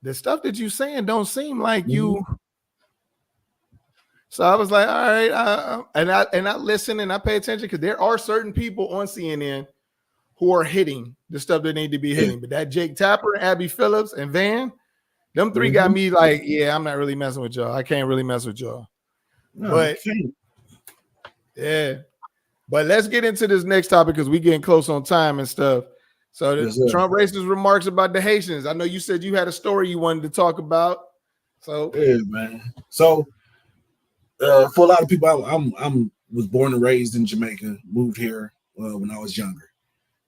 the stuff that you saying don't seem like you. So I was like, all right, and I listen and I pay attention because there are certain people on CNN who are hitting the stuff they need to be hitting. But that Jake Tapper, Abby Phillips, and Van, them three got me like, yeah, I'm not really messing with y'all. I can't really mess with y'all. No, but yeah, but let's get into this next topic because we getting close on time and stuff. So Trump racist remarks about the Haitians. I know you said you had a story you wanted to talk about. So yeah, man. So for a lot of people, I'm was born and raised in Jamaica, moved here when I was younger.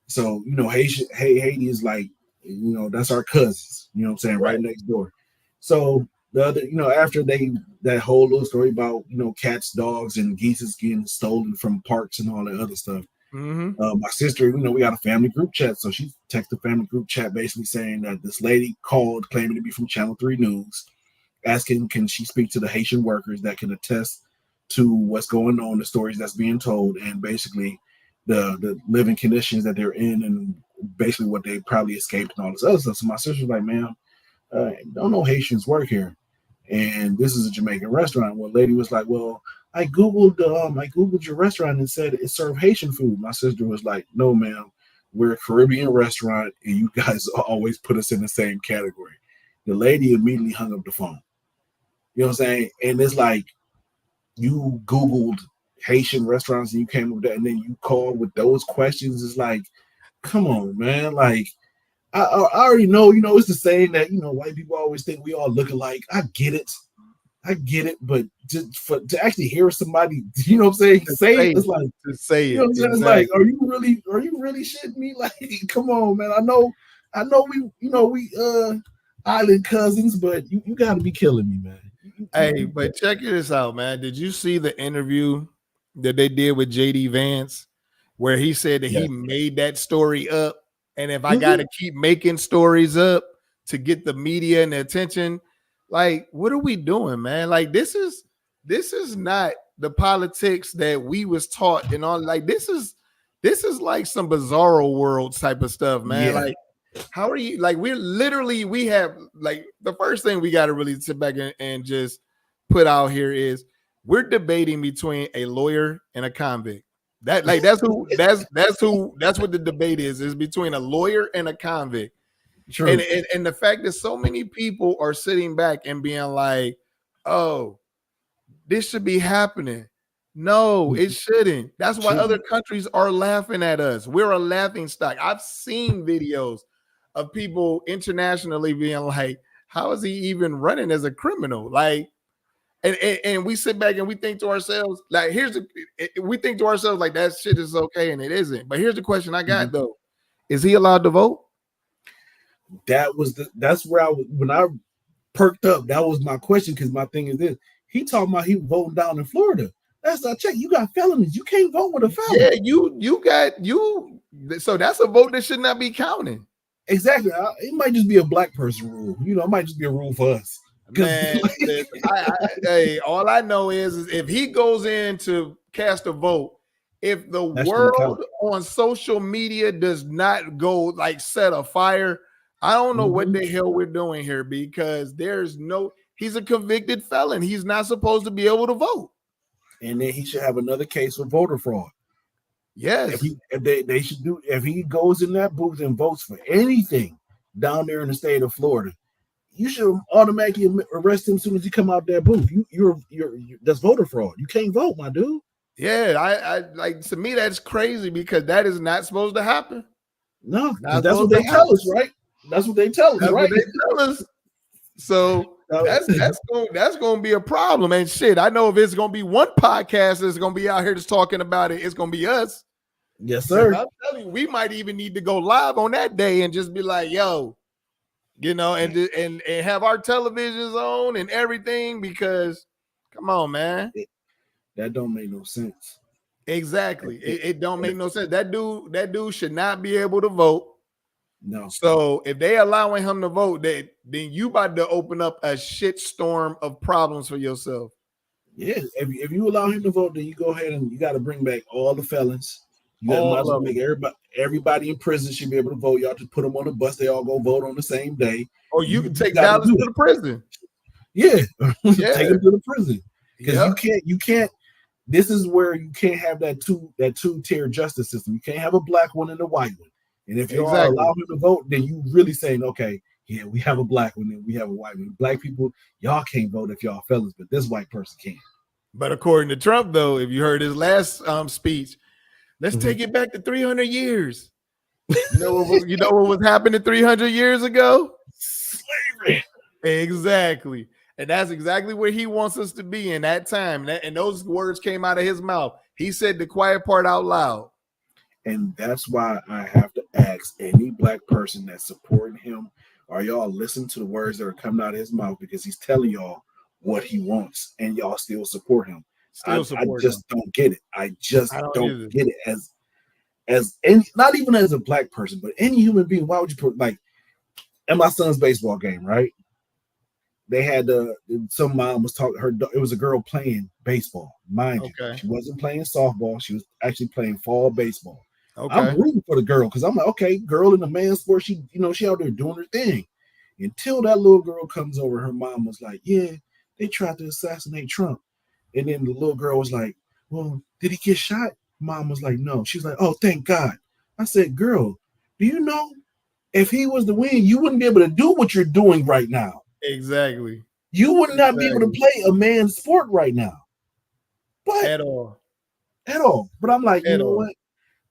So Haiti is like, that's our cousins. You know what I'm saying, right next door. So the other, after that whole little story about cats, dogs, and geese getting stolen from parks and all that other stuff. My sister, we got a family group chat, so she texted the family group chat basically saying that this lady called claiming to be from Channel 3 News, asking can she speak to the Haitian workers that can attest to what's going on, the stories that's being told, and basically the living conditions that they're in, and basically what they probably escaped and all this other stuff. So my sister was like, "Man, don't know Haitians work here, and this is a Jamaican restaurant." Well, lady was like, "Well, I googled your restaurant and said it served Haitian food." My sister was like, "No, ma'am, we're a Caribbean restaurant, and you guys always put us in the same category." The lady immediately hung up the phone. You know what I'm saying? And it's like you googled Haitian restaurants and you came up with that, and then you called with those questions. It's like, come on, man. Like, I already know, it's the saying that, white people always think we all look alike. I get it, but to actually hear somebody, you know what I'm saying, say it, it's like to say it. Exactly. It's like, are you really shitting me? Like, come on, man. I know we island cousins, but you got to be killing me, man. Hey, but check this out, man. Did you see the interview that they did with JD Vance, where he said that Yeah. he made that story up. And if I got to keep making stories up to get the media and the attention, like, what are we doing, man? Like, this is not the politics that we was taught and all. Like, this is like some bizarro world type of stuff, man. Yeah. Like, how are you? Like, we have like the first thing we got to really sit back and just put out here is we're debating between a lawyer and a convict. That's what the debate is between a lawyer and a convict. True. And the fact that so many people are sitting back and being like, oh, this should be happening. No, it shouldn't. That's why other countries are laughing at us. We're a laughing stock. I've seen videos of people internationally being like, how is he even running as a criminal? Like, and we sit back and we think to ourselves, like, we think to ourselves like that shit is okay, and it isn't. But here's the question I got though: is he allowed to vote? That's where when I perked up. That was my question, because my thing is this: he talking about he voting down in Florida. That's not check. You got felonies. You can't vote with a felon. Yeah, so that's a vote that should not be counting. Exactly. It might just be a black person rule. It might just be a rule for us. Man, all I know is if he goes in to cast a vote, if the world on social media does not go like set a fire, I don't know what the hell we're doing here, because he's a convicted felon. He's not supposed to be able to vote. And then he should have another case for voter fraud. Yes. If he goes in that booth and votes for anything down there in the state of Florida, you should automatically arrest him as soon as he come out that booth. You're that's voter fraud. You can't vote, my dude. Yeah, I like, to me that's crazy, because that is not supposed to happen. No, that's what they tell us, right? That's what they tell us, right? They tell us. So that's going to be a problem. And shit, I know if it's going to be one podcast that's going to be out here just talking about it, it's going to be us. Yes, sir. I'm telling you, we might even need to go live on that day and just be like, yo, and have our televisions on and everything, because come on, man. That don't make no sense. Exactly. It don't make no sense. That dude should not be able to vote. No. So if they allowing him to vote, then you about to open up a shit storm of problems for yourself. Yeah. If you allow him to vote, then you go ahead and you got to bring back all the felons. You got to make everybody in prison should be able to vote. Y'all just put them on the bus. They all go vote on the same day. Oh, you can take Dallas to the prison. Yeah. Take them to the prison. Because you can't. This is where you can't have that two-tier justice system. You can't have a black one and a white one. And if you allow him to vote, then you really saying, okay, yeah, we have a black one and we have a white one. Black people, y'all can't vote if y'all fellas, but this white person can. But according to Trump, though, if you heard his last speech, let's take it back to 300 years. You know what was happening 300 years ago? Slavery. Exactly. And that's exactly where he wants us to be in that time. And those words came out of his mouth. He said the quiet part out loud. And that's why I have to ask any black person that's supporting him, are y'all listening to the words that are coming out of his mouth? Because he's telling y'all what he wants, and y'all still support him. I just don't get it. I just don't get it as any, not even as a black person, but any human being. Why would you put, like, at my son's baseball game, right? They had some mom was talking. It was a girl playing baseball. Mind you, she wasn't playing softball. She was actually playing fall baseball. Okay. I'm rooting for the girl because I'm like, okay, girl in a man's sport. She out there doing her thing. Until that little girl comes over, her mom was like, "Yeah, they tried to assassinate Trump." And then the little girl was like, "Well, did he get shot?" Mom was like, "No." She's like, "Oh, thank God." I said, "Girl, do you know if he was to win, you wouldn't be able to do what you're doing right now." Exactly. You would not be able to play a man's sport right now. But at all. But I'm like, you know what?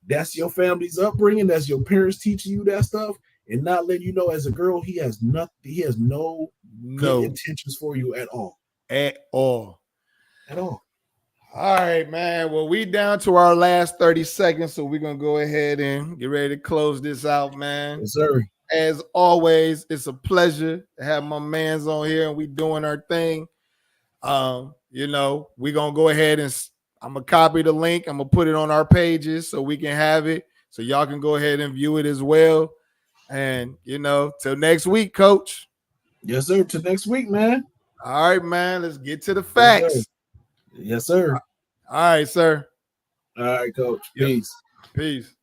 That's your family's upbringing. That's your parents teaching you that stuff and not letting you know as a girl, he has nothing. He has no good intentions for you at all. At all. All right, man. Well, we down to our last 30 seconds, so we're going to go ahead and get ready to close this out, man. Yes, sir. As always, it's a pleasure to have my mans on here and we doing our thing. We're going to go ahead and I'm gonna copy the link. I'm gonna put it on our pages so we can have it, so y'all can go ahead and view it as well. And till next week, Coach. Yes, sir. Till next week, man. All right, man. Let's get to the facts. Yes, sir. All right, sir. All right, Coach. Peace. Peace.